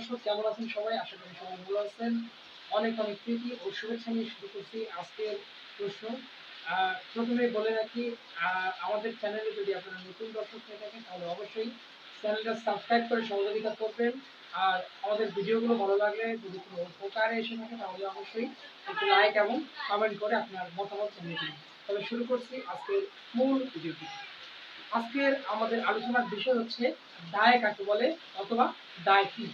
দর্শক, কেমন আছেন সবাই? আশা করি সবাই ভালো আছেন। অনেক অনেক প্রীতি ও শুভেচ্ছা নিয়ে শুরু করছি আজকের প্রশ্ন। প্রথমে বলে রাখি, আমাদের চ্যানেলে যদি আপনারা নতুন দর্শক হয়ে থাকেন তাহলে অবশ্যই চ্যানেলটা সাবস্ক্রাইব করে সহযোগিতা করবেন। আর আমাদের ভিডিওগুলো ভালো লাগলে যদি কোনো উপকারে এসে থাকে তাহলে অবশ্যই একটু লাইক এবং কমেন্ট করে আপনার মতামত জানিয়ে দিন। তবে শুরু করছি আজকের মূল ভিডিওটি। আজকের আমাদের আলোচনার বিষয় হচ্ছে দায় কাকে বলে অথবা দায় কি,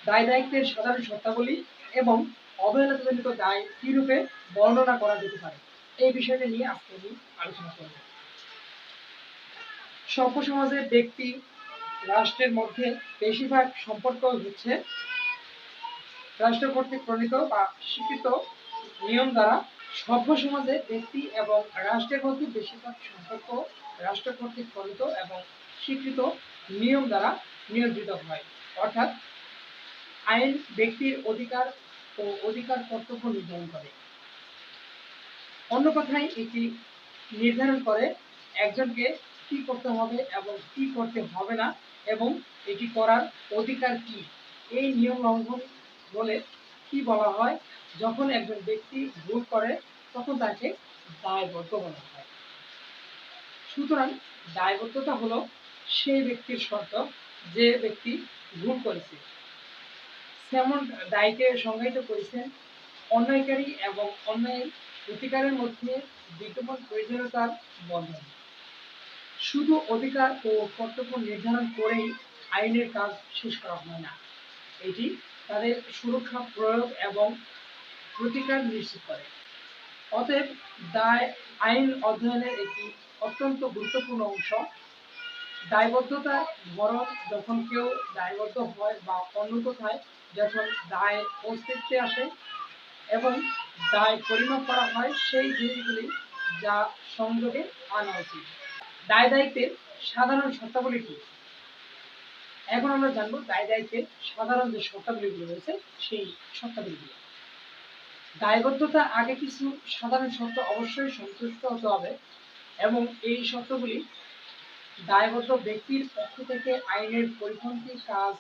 দায় দায়িত্বের সাধারণ শর্তাবলী এবং অবহেলাজনিত দায় কি রূপে বর্ণনা করা যেতে পারে, এই বিষয়টা নিয়ে আজকে আমি আলোচনা করব। সভ্য সমাজের ব্যক্তি রাষ্ট্রের মধ্যে বেশিরভাগ সম্পর্ক হচ্ছে রাষ্ট্র কর্তৃক প্রণীত বা স্বীকৃত নিয়ম দ্বারা। সভ্য সমাজে ব্যক্তি এবং রাষ্ট্রের মধ্যে বেশিরভাগ সম্পর্ক রাষ্ট্র কর্তৃক প্রণীত এবং স্বীকৃত নিয়ম দ্বারা নিয়ন্ত্রিত হয়, অর্থাৎ আইন ব্যক্তির অধিকার ও অধিকার কর্তব্য নির্ধারণ করে। অন্য কথায় এটি নির্ধারণ করে একজনকে কি করতে হবে এবং কি করতে হবে না, এবং এটি করার অধিকার কি। এই নিয়ম লঙ্ঘন বলে কি বলা হয়? যখন একজন ব্যক্তি ভুল করে তখন তাকে দায়বদ্ধ বলা হয়। সুতরাং দায়বদ্ধতা হলো সেই ব্যক্তির শর্ত যে ব্যক্তি ভুল করেছে। যেমন দায়কে সংজ্ঞায়িত করেছেন অন্যায়কারী এবং অন্যায় প্রতিকারের মধ্যে বিদ্যমান প্রয়োজনীয়তার বন্ধন। শুধু অধিকার ও কর্তব্য নির্ধারণ করেই আইনের কাজ শেষ করা হয় না, এটি তাদের সুরক্ষা, প্রয়োগ এবং প্রতিকার নিশ্চিত করে। অতএব দায় আইন অধ্যয়নের একটি অত্যন্ত গুরুত্বপূর্ণ অংশ। দায়বদ্ধতা ধরন যখন কেউ দায়বদ্ধ হয় বা অন্য কোথায় যখন দায় অস্তিত্বে আসে এবং দায় পরিমাপ করা হয় সেই জিনিসগুলি যা সংযোগে আনা উচিত। দায় দায়িত্বের সাধারণ শর্তাবলী কি? এখন আমরা জানবো দায় দায়িত্বের সাধারণ যে শর্তাবলীগুলো রয়েছে সেই শর্তাবলীগুলো। দায়বদ্ধতা আগে কিছু সাধারণ শর্ত অবশ্যই সন্তুষ্ট হতে হবে, এবং এই শর্তগুলি দায়বদ্ধ ব্যক্তির পক্ষ থেকে আইনের পরিপন্থী কাজ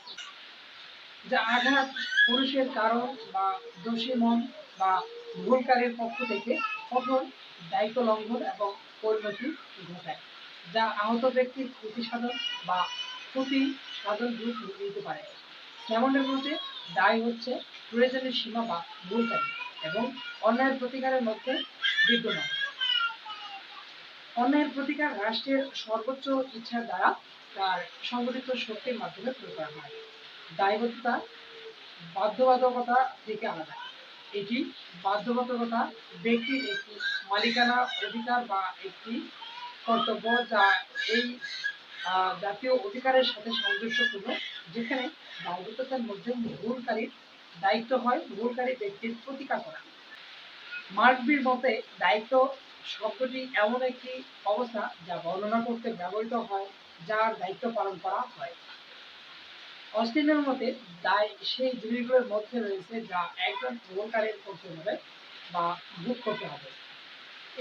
যা আঘাত, পুরুষের কারণ বা দোষী মন বা ভুলকারীর পক্ষ থেকে কঠোর দায়িত্ব লঙ্ঘন এবং পরিণতি ঘটায়, যা আহত ব্যক্তির ক্ষতি সাধন বা ক্ষতি সাধন রূপ নিতে পারে। যেমনের মধ্যে দায় হচ্ছে প্রয়োজনের সীমা বা ভুলকারী এবং অন্যায়ের প্রতিকারের মধ্যে বিদ্যমান। অন্যায়ের প্রতিকার রাষ্ট্রের সর্বোচ্চ ইচ্ছার দ্বারা তার সংগঠিত শক্তির মাধ্যমে প্রয়োগ করা হয়। দায়বদ্ধতা বাধ্যবাধকতা থেকে আলাদা। এটি বাধ্যবাধকতা ব্যক্তির একটি মালিকানা অধিকার বা একটি কর্তব্য যা এই জাতীয় অধিকারের সাথে সামঞ্জস্যপূর্ণ, যেখানে দায়বদ্ধতার মধ্যে ভুলকারীর দায়িত্ব হয় ভুলকারী ব্যক্তির প্রতিকার করা। মার্কসবির মতে দায়িত্ব শব্দটি এমন একটি অবস্থা যা বর্ণনা করতে ব্যবহৃত হয় যার দায়িত্ব পালন করা হয়। অস্টিনের মতে দায় সেই জিনিসগুলোর মধ্যে রয়েছে যা একজন ভুলকারীর করতে হবে বা ভোগ করতে হবে।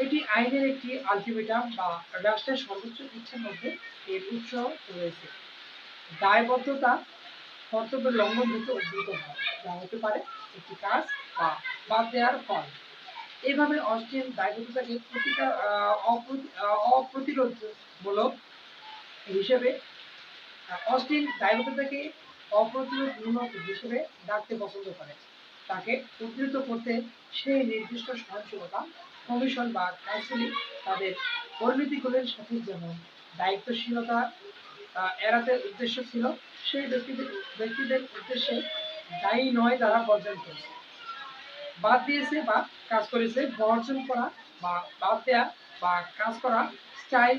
এটি আইনের একটি আলটিমেটাম বা রাষ্ট্রের সর্বোচ্চ ইচ্ছার মধ্যে এর উৎস রয়েছে। দায়বদ্ধতা কর্তব্যের লঙ্ঘন থেকে উদ্ভূত হয়, যা হতে পারে একটি কাজ বা বাদ দেওয়ার ফল। এইভাবে অস্টিন দায়বদ্ধতাকে অপ্রতিরোধমূলক হিসেবে অস্টিন দায়বদ্ধতাকে অপ্রতিরোধমূলক হিসেবে ডাকতে পছন্দ করে। তাকে উদ্ধৃত করতে সেই নির্দিষ্ট সহনশীলতা কমিশন বা কাউন্সিল তাদের পরিণতিগুলির সাথে যেমন দায়িত্বশীলতা এড়াতে উদ্দেশ্য ছিল, সেই ব্যক্তিদের উদ্দেশ্যে দায়ী নয় দ্বারা বর্জন করেছে, বাদ দিয়েছে বা কাজ করেছে। বর্জন করা বা বাদ দেয়া বা কাজ করা, স্টাইল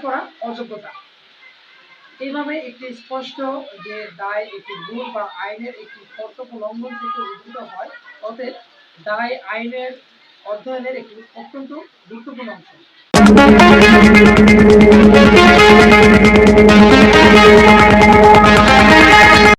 করা অযোগ্যতা। এইভাবে একটি স্পষ্ট যে দায় একটি ভুল বা আইনের একটি কর্তব্য লঙ্ঘন থেকে উদ্ভূত হয়। অতএব দায় আইনের অধ্যয়নের একটি অত্যন্ত গুরুত্বপূর্ণ অংশ।